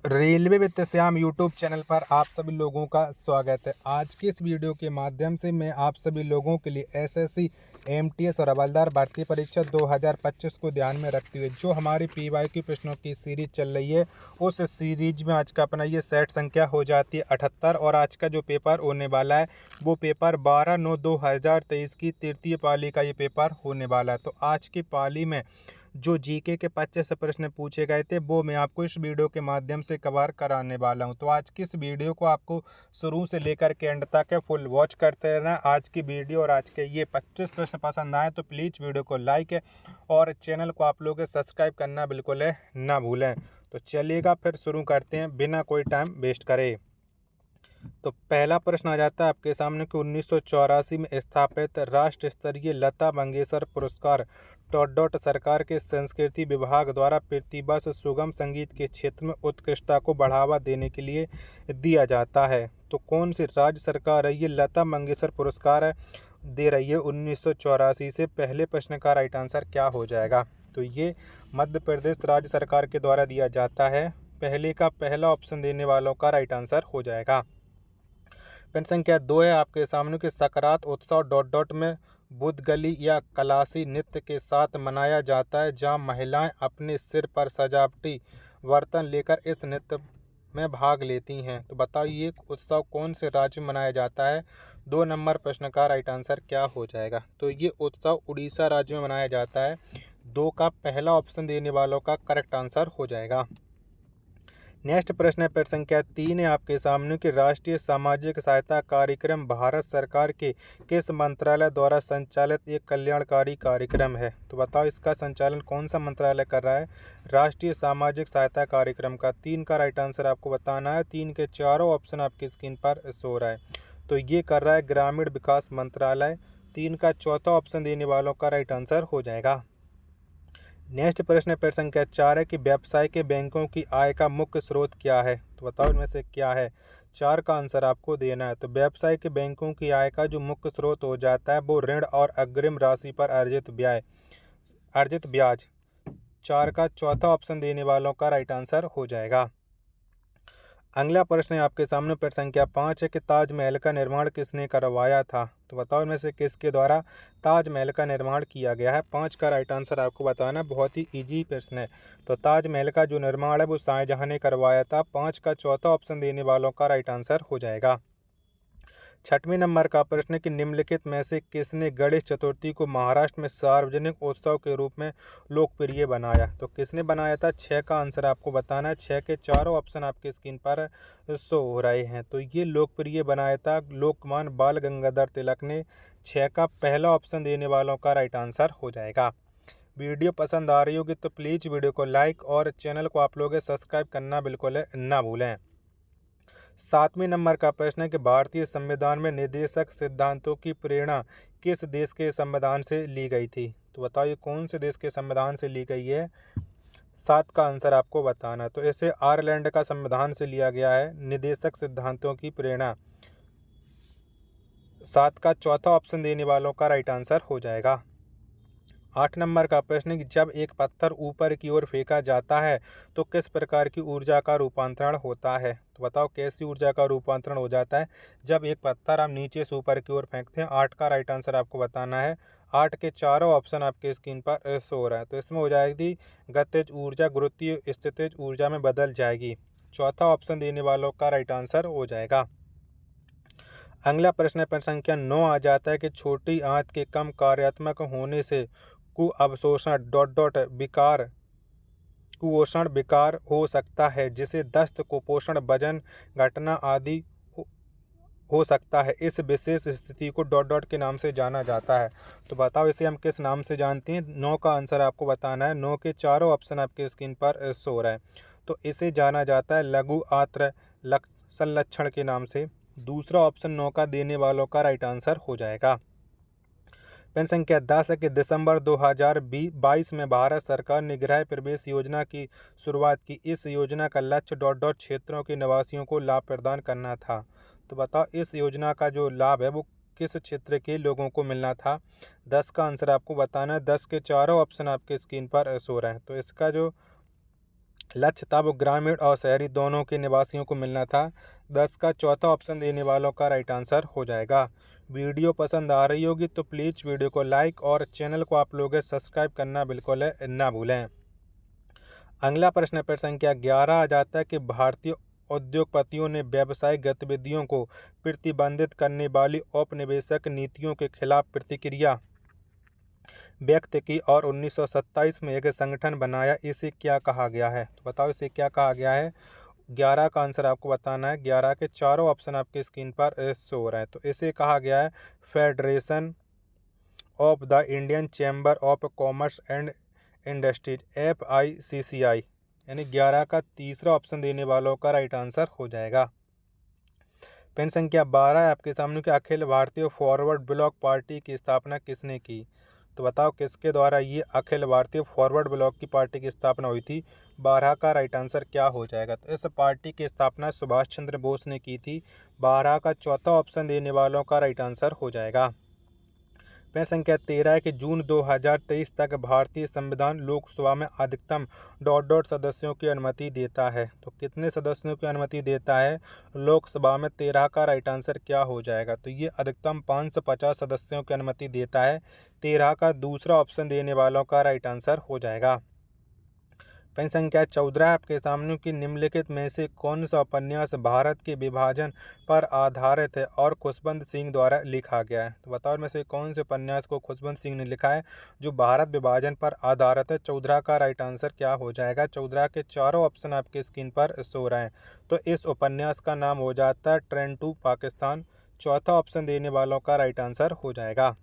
Railway वित्त Shyam YouTube channel पर आप सभी लोगों का स्वागत है। आज की इस वीडियो के माध्यम से मैं आप सभी लोगों के लिए एसएससी, एमटीएस और हवलदार भर्ती परीक्षा 2025 को ध्यान में रखते हुए जो हमारी पीवाईक्यू प्रश्नों की सीरीज चल रही है, उस सीरीज में आज का अपना ये सेट संख्या हो जाती है 78। और आज का जो पेपर होने वाला है वो पेपर 12/9/2023 की तृतीय पाली का ये पेपर होने वाला है। तो आज की पाली में जो जीके के 25 प्रश्न पूछे गए थे वो मैं आपको इस वीडियो के माध्यम से कवर कराने वाला हूं। तो आज की इस वीडियो को आपको शुरू से लेकर के एंड तक फुल वॉच करते रहना। आज की वीडियो और आज के ये 25 प्रश्न पसंद आए तो प्लीज़ वीडियो को लाइक और चैनल को आप लोग सब्सक्राइब करना बिल्कुल ना भूलें। तो चलिएगा फिर शुरू करते हैं बिना कोई टाइम वेस्ट करे। तो पहला प्रश्न आ जाता है आपके सामने कि 1984 में स्थापित राष्ट्र स्तरीय लता मंगेशकर पुरस्कार सरकार के संस्कृति विभाग द्वारा प्रतिवर्ष सुगम संगीत के क्षेत्र में उत्कृष्टता को बढ़ावा देने के लिए दिया जाता है। तो कौन सी राज्य सरकार है ये लता मंगेशकर पुरस्कार दे रही है 1984 से? पहले प्रश्न का राइट आंसर क्या हो जाएगा? तो ये मध्य प्रदेश राज्य सरकार के द्वारा दिया जाता है। पहले का पहला ऑप्शन देने वालों का राइट आंसर हो जाएगा। प्रश्न संख्या 2 है आपके सामने कि सकरात उत्सव में बुदगली या कलासी नृत्य के साथ मनाया जाता है, जहां महिलाएं अपने सिर पर सजावटी बर्तन लेकर इस नृत्य में भाग लेती हैं। तो बताओ ये उत्सव कौन से राज्य में मनाया जाता है? 2 नंबर प्रश्न का राइट आंसर क्या हो जाएगा? तो ये उत्सव उड़ीसा राज्य में मनाया जाता है। 2 का पहला ऑप्शन देने वालों का करेक्ट आंसर हो जाएगा। नेक्स्ट प्रश्न है प्रश्न संख्या 3 है आपके सामने कि राष्ट्रीय सामाजिक सहायता कार्यक्रम भारत सरकार के किस मंत्रालय द्वारा संचालित एक कल्याणकारी कार्यक्रम है? तो बताओ इसका संचालन कौन सा मंत्रालय कर रहा है? राष्ट्रीय सामाजिक सहायता कार्यक्रम का 3 का राइट आंसर आपको बताना है। 3 के चारों ऑप्शन आपकी स्क्रीन पर शो रहा है। तो ये कर रहा है ग्रामीण विकास मंत्रालय। 3 का चौथा ऑप्शन देने वालों का राइट आंसर हो जाएगा। नेक्स्ट प्रश्न प्रश्न संख्या 4 है कि व्यवसाय के बैंकों की आय का मुख्य स्रोत क्या है? तो बताओ इनमें से क्या है? 4 का आंसर आपको देना है। तो व्यवसाय के बैंकों की आय का जो मुख्य स्रोत हो जाता है वो ऋण और अग्रिम राशि पर अर्जित ब्याज। 4 का चौथा ऑप्शन देने वालों का राइट आंसर हो जाएगा। अगला प्रश्न है आपके सामने प्रश्न संख्या 5 है कि ताजमहल का निर्माण किसने करवाया था? तो बताओ इनमें से किसके द्वारा ताजमहल का निर्माण किया गया है? 5 का राइट आंसर आपको बताना। बहुत ही इजी प्रश्न है। तो ताजमहल का जो निर्माण है वो शाहजहां ने करवाया था। 5 का चौथा ऑप्शन देने वालों का राइट आंसर हो जाएगा। 6वें नंबर का प्रश्न कि निम्नलिखित में से किसने गणेश चतुर्थी को महाराष्ट्र में सार्वजनिक उत्सव के रूप में लोकप्रिय बनाया? तो किसने बनाया था? 6 का आंसर आपको बताना है। 6 के चारों ऑप्शन आपके स्क्रीन पर शो हो रहे हैं। तो ये लोकप्रिय बनाया था लोकमान्य बाल गंगाधर तिलक ने। 6 का पहला ऑप्शन देने वालों का राइट आंसर हो जाएगा। वीडियो पसंद आ रही होगी तो प्लीज़ वीडियो को लाइक और चैनल को आप लोग सब्सक्राइब करना बिल्कुल ना भूलें। 7वें नंबर का प्रश्न है कि भारतीय संविधान में निर्देशक सिद्धांतों की प्रेरणा किस देश के संविधान से ली गई थी? तो बताइए कौन से देश के संविधान से ली गई है? 7 का आंसर आपको बताना। तो इसे आयरलैंड का संविधान से लिया गया है निर्देशक सिद्धांतों की प्रेरणा। 7 का चौथा ऑप्शन देने वालों का राइट आंसर हो जाएगा। 8 नंबर का प्रश्न है कि जब एक पत्थर ऊपर की ओर फेंका जाता है तो किस प्रकार की ऊर्जा का रूपांतरण होता है? तो बताओ कैसी ऊर्जा का रूपांतरण हो जाता है जब एक पत्थर हम नीचे से ऊपर की ओर फेंकते हैं? 8 का राइट आंसर आपको बताना है। 8 के चारों ऑप्शन आपके स्क्रीन पर शो हो रहा है। तो इसमें हो जाएगी गतिज ऊर्जा गुरुत्वीय स्थितिज ऊर्जा में बदल जाएगी। चौथा ऑप्शन देने वालों का राइट आंसर हो जाएगा। अगला प्रश्न प्रश्न संख्या 9 आ जाता है कि छोटी आंत के कम कार्यात्मक होने से विकार कुपोषण विकार हो सकता है, जिसे दस्त, कुपोषण, वजन घटना आदि हो सकता है। इस विशेष स्थिति को के नाम से जाना जाता है। तो बताओ इसे हम किस नाम से जानते हैं? 9 का आंसर आपको बताना है। 9 के चारों ऑप्शन आपके स्क्रीन पर शो हो रहा है। तो इसे जाना जाता है लघु आंत्र संलक्षण के नाम से। दूसरा ऑप्शन 9 का देने वालों का राइट आंसर हो जाएगा। प्रश्न संख्या 10 है कि दिसंबर 2022 में भारत सरकार ने गृह प्रवेश योजना की शुरुआत की। इस योजना का लक्ष्य क्षेत्रों के निवासियों को लाभ प्रदान करना था। तो बताओ इस योजना का जो लाभ है वो किस क्षेत्र के लोगों को मिलना था? 10 का आंसर आपको बताना है। 10 के चारों ऑप्शन आपके स्क्रीन पर शो रहे हैं। तो इसका जो लक्ष्य था वो ग्रामीण और शहरी दोनों के निवासियों को मिलना था। 10 का चौथा ऑप्शन देने वालों का राइट आंसर हो जाएगा। वीडियो पसंद आ रही होगी तो प्लीज़ वीडियो को लाइक और चैनल को आप लोग सब्सक्राइब करना बिल्कुल ना भूलें। अगला प्रश्न पर संख्या 11 आ जाता है कि भारतीय उद्योगपतियों ने व्यावसायिक गतिविधियों को प्रतिबंधित करने वाली औपनिवेशिक नीतियों के खिलाफ प्रतिक्रिया व्यक्त की और 1927 में एक संगठन बनाया। इसे क्या कहा गया है? तो बताओ इसे क्या कहा गया है। 11 का आंसर आपको बताना है। 11 के चारों ऑप्शन आपके स्क्रीन पर शो हो रहे हैं। तो इसे कहा गया है federation of the Indian chamber of commerce and industries, FICCI। यानी 11 का तीसरा ऑप्शन देने वालों का राइट आंसर हो जाएगा। पेन संख्या 12 है आपके सामने कि Akhil Bharatiya forward block party की स्थापना किसने की? तो बताओ किसके द्वारा ये अखिल भारतीय फॉरवर्ड ब्लॉक की पार्टी की स्थापना हुई थी? 12 का राइट आंसर क्या हो जाएगा? तो इस पार्टी की स्थापना सुभाष चंद्र बोस ने की थी। 12 का चौथा ऑप्शन देने वालों का राइट आंसर हो जाएगा। पेन संख्या 13 है कि जून 2023 तक भारतीय संविधान लोकसभा में अधिकतम सदस्यों की अनुमति देता है। तो कितने सदस्यों की अनुमति देता है लोकसभा में? 13 का राइट आंसर क्या हो जाएगा? तो ये अधिकतम 550 सदस्यों की अनुमति देता है। 13 का दूसरा ऑप्शन देने वालों का राइट आंसर हो जाएगा। पेन संख्या 14 आपके सामने की निम्नलिखित में से कौन सा उपन्यास भारत के विभाजन पर आधारित है और खुशवंत सिंह द्वारा लिखा गया है? तो बताओ में से कौन से उपन्यास को खुशवंत सिंह ने लिखा है जो भारत विभाजन पर आधारित है? 14 का राइट आंसर क्या हो जाएगा? 14 के चारों ऑप्शन आपके स्क्रीन पर शो रहे हैं। तो इस उपन्यास का नाम हो जाता है ट्रेन टू पाकिस्तान। चौथा ऑप्शन देने वालों का राइट आंसर हो जाएगा।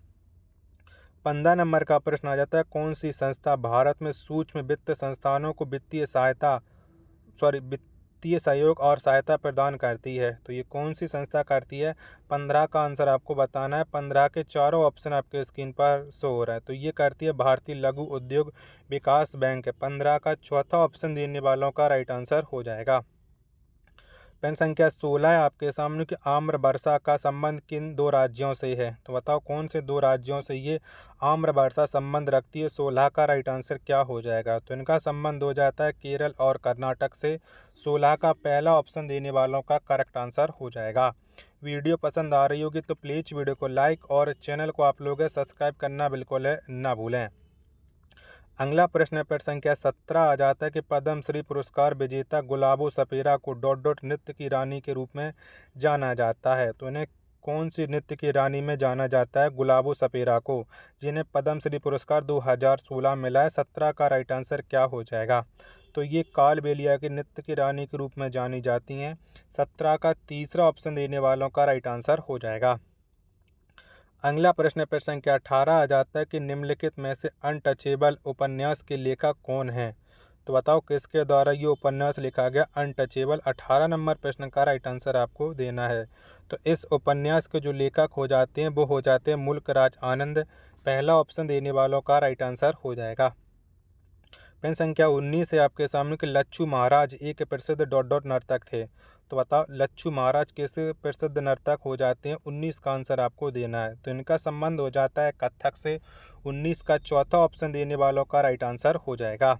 15 नंबर का प्रश्न आ जाता है कौन सी संस्था भारत में सूक्ष्म वित्त संस्थानों को वित्तीय सहयोग और सहायता प्रदान करती है? तो ये कौन सी संस्था करती है? 15 का आंसर आपको बताना है। 15 के चारों ऑप्शन आपके स्क्रीन पर शो हो रहा है। तो ये करती है भारतीय लघु उद्योग विकास बैंक है। 15 का चौथा ऑप्शन देने वालों का राइट आंसर हो जाएगा। पेन संख्या 16 है आपके सामने कि आम्र वर्षा का संबंध किन दो राज्यों से है? तो बताओ कौन से दो राज्यों से ये आम्र वर्षा संबंध रखती है? 16 का राइट आंसर क्या हो जाएगा? तो इनका संबंध हो जाता है केरल और कर्नाटक से। 16 का पहला ऑप्शन देने वालों का करेक्ट आंसर हो जाएगा। वीडियो पसंद आ रही होगी तो प्लीज़ वीडियो को लाइक और चैनल को आप लोग सब्सक्राइब करना बिल्कुल ना भूलें। अगला प्रश्न पर संख्या 17 आ जाता है कि पद्म श्री पुरस्कार विजेता गुलाबो सपेरा को नृत्य की रानी के रूप में जाना जाता है। तो इन्हें कौन सी नृत्य की रानी में जाना जाता है? गुलाबो सपेरा को, जिन्हें पद्म श्री पुरस्कार 2016 मिला है। 17 का राइट आंसर क्या हो जाएगा? तो ये कालबेलिया के नृत्य की रानी के रूप में जानी जाती हैं। 17 का तीसरा ऑप्शन देने वालों का राइट आंसर हो जाएगा। अगला प्रश्न पर संख्या 18 आ जाता है कि निम्नलिखित में से अनटचेबल उपन्यास के लेखक कौन हैं? तो बताओ किसके द्वारा ये उपन्यास लिखा गया अनटचेबल? 18 नंबर प्रश्न का राइट आंसर आपको देना है। तो इस उपन्यास के जो लेखक हो जाते हैं वो हो जाते हैं मुल्क राज आनंद। पहला ऑप्शन देने वालों का राइट आंसर हो जाएगा। पेन संख्या 19 है आपके सामने कि लच्छू महाराज एक प्रसिद्ध नर्तक थे। तो बताओ लच्छू महाराज किस प्रसिद्ध नर्तक हो जाते हैं? 19 का आंसर आपको देना है। तो इनका संबंध हो जाता है कथक से। 19 का चौथा ऑप्शन देने वालों का राइट आंसर हो जाएगा।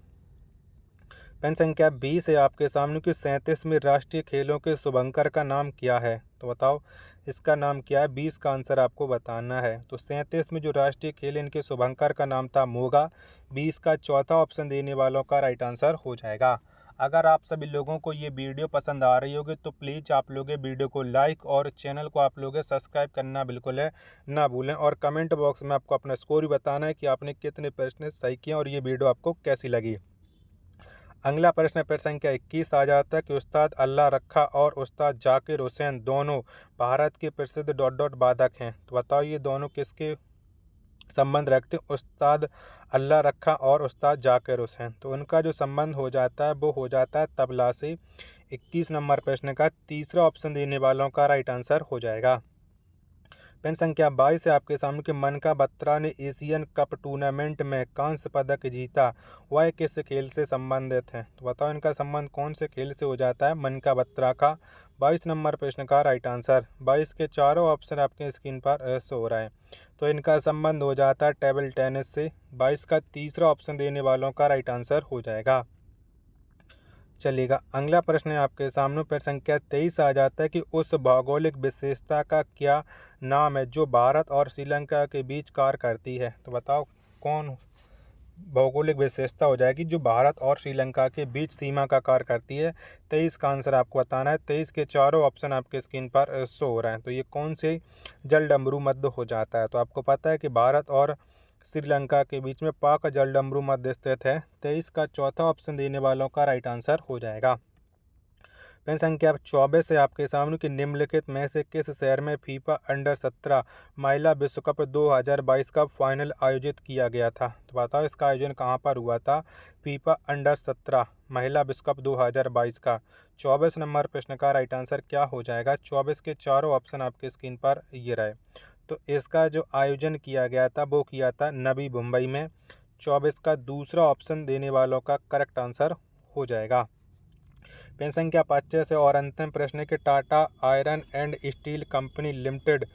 पेन संख्या 20 है आपके सामने कि 37वें राष्ट्रीय खेलों के शुभंकर का नाम क्या है? तो बताओ इसका नाम क्या है? 20 का आंसर आपको बताना है। तो 37 में जो राष्ट्रीय खेल इनके शुभंकर का नाम था मोगा। 20 का चौथा ऑप्शन देने वालों का राइट आंसर हो जाएगा। अगर आप सभी लोगों को ये वीडियो पसंद आ रही होगी तो प्लीज़ आप लोग वीडियो को लाइक और चैनल को आप लोग सब्सक्राइब करना बिल्कुल ना भूलें और कमेंट बॉक्स में आपको अपना स्कोर भी बताना है कि आपने कितने प्रश्न सही किए और ये वीडियो आपको कैसी लगी। अगला प्रश्न पर संख्या 21 आ जाता है कि उस्ताद अल्लाह रखा और उस्ताद जाकिर हुसैन दोनों भारत के प्रसिद्ध वादक हैं। तो बताओ ये दोनों किसके संबंध रखते हैं? उस्ताद अल्लाह रखा और उस्ताद जाकिर हुसैन। तो उनका जो संबंध हो जाता है वो हो जाता है तबला से। 21 नंबर प्रश्न का तीसरा ऑप्शन देने वालों का राइट आंसर हो जाएगा। पेन संख्या 22 है आपके सामने कि मनका बत्रा ने एशियन कप टूर्नामेंट में कांस्य पदक जीता, वह किस खेल से संबंधित है? तो बताओ इनका संबंध कौन से खेल से हो जाता है मनका बत्रा का? 22 नंबर प्रश्न का राइट आंसर। 22 के चारों ऑप्शन आपके स्क्रीन पर शो हो रहा है। तो इनका संबंध हो जाता है टेबल टेनिस से। 22 का तीसरा ऑप्शन देने वालों का राइट आंसर हो जाएगा। चलेगा। अगला प्रश्न है आपके सामने, प्रश्न संख्या 23 आ जाता है कि उस भौगोलिक विशेषता का क्या नाम है जो भारत और श्रीलंका के बीच कार्य करती है। तो बताओ कौन भौगोलिक विशेषता हो जाएगी जो भारत और श्रीलंका के बीच सीमा का कार्य करती है। 23 का आंसर आपको बताना है। 23 के चारों ऑप्शन आपके स्क्रीन पर शो हो रहे हैं। तो ये कौन से जलडमरू मध्य हो जाता है। तो आपको पता है कि भारत और श्रीलंका के बीच में पाक जलडमरू मध्य स्थित है। 23 का चौथा ऑप्शन देने वालों का राइट आंसर हो जाएगा। प्रश्न संख्या 24 है आपके सामने कि निम्नलिखित में से किस शहर में फीफा अंडर 17 महिला विश्व कप 2022 का फाइनल आयोजित किया गया था। तो बताओ इसका आयोजन कहाँ पर हुआ था। फीफा अंडर 17 महिला विश्व कप 2022 का 24 नंबर प्रश्न का राइट आंसर क्या हो जाएगा। 24 के चारों ऑप्शन आपके स्क्रीन पर ये रहे। तो इसका जो आयोजन किया गया था वो किया था नवी मुंबई में। 24 का दूसरा ऑप्शन देने वालों का करेक्ट आंसर हो जाएगा। प्रश्न संख्या 25 और अंतिम प्रश्न है कि Tata iron and steel company limited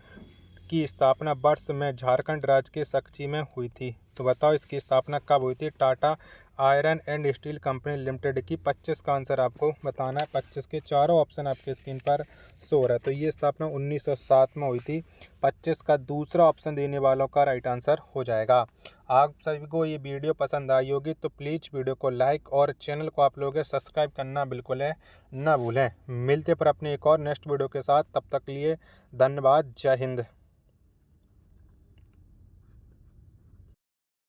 की स्थापना वर्ष में झारखंड राज्य के सक्ची में हुई थी। तो बताओ इसकी स्थापना कब हुई थी। Tata iron and steel company limited की 25 का आंसर आपको बताना है। 25 के चारों ऑप्शन आपके स्क्रीन पर शो रहा है। तो ये स्थापना 1907 में हुई थी। 25 का दूसरा ऑप्शन देने वालों का राइट आंसर हो जाएगा। आप सभी को ये वीडियो पसंद आई होगी तो प्लीज़ वीडियो को लाइक और चैनल को आप लोग सब्सक्राइब करना बिल्कुल है ना भूलें। मिलते पर अपने एक और नेक्स्ट वीडियो के साथ, तब तक के लिए धन्यवाद। जय हिंद।